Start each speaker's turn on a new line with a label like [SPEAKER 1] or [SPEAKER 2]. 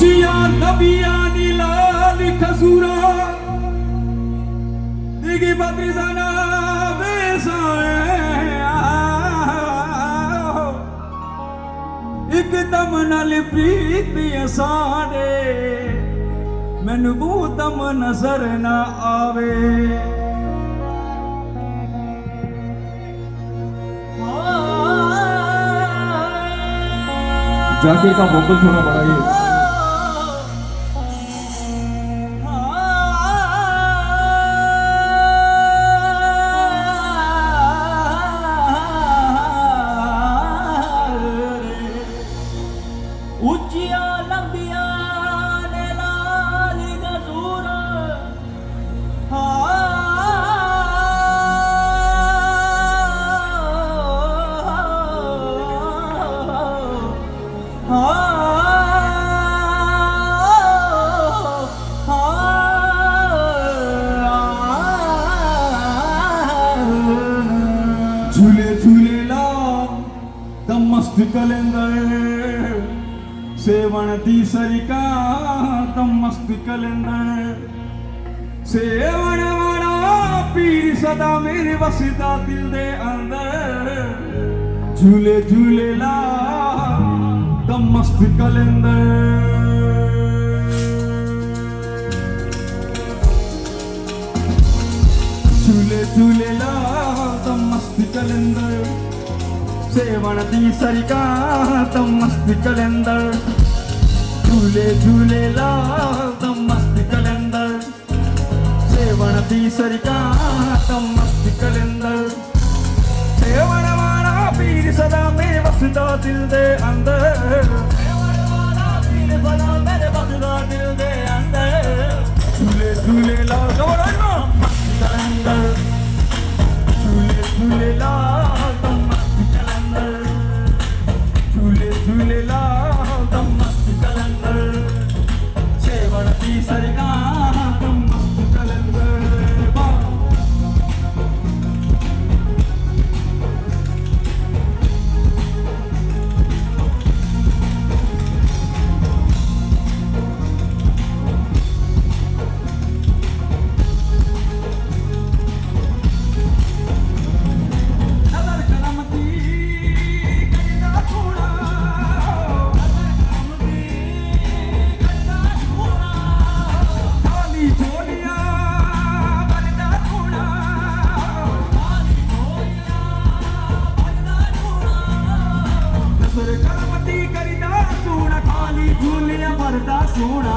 [SPEAKER 1] उचिया नबिया नी लाल खसूरा दिगी बद्री जाना एकदम नल प्रीत सारे मैनू बूतम नजर ना आवे।
[SPEAKER 2] जाकिर का वोकल थोड़ा बढ़ाइए।
[SPEAKER 1] उचिया लंबिया ने लाल गजूर झूले झूले ला दम मस्त कलेंदर सेवन दी सरिका दम मस्त कलेंदर सेवन वाला पीर सदा मेरे वसदा दिल दे अंदर झूले झूले ला दम मस्त कलेंदर झूले झूले ला दम मस्त कलेंदर सेवन दी सरिका दम मस्त कलेंदर झूले झूले ला दम मस्त कलेंदर सेवन दी सरिका दम मस्त कलेंदर सेवन वाला पीर सदा मेरे वसदा दिल दे अंदर सेवन वाला पीर सदा मेरे वसदा दिल दे अंदर झूले झूले ला गवरनो मस्त कलेंदर झूले झूले ला दम मस्त कलेंदर झूले झूले ला दम मस्त कलेंदर सेवन दी सरिका दम मस्त कलेंदर सोना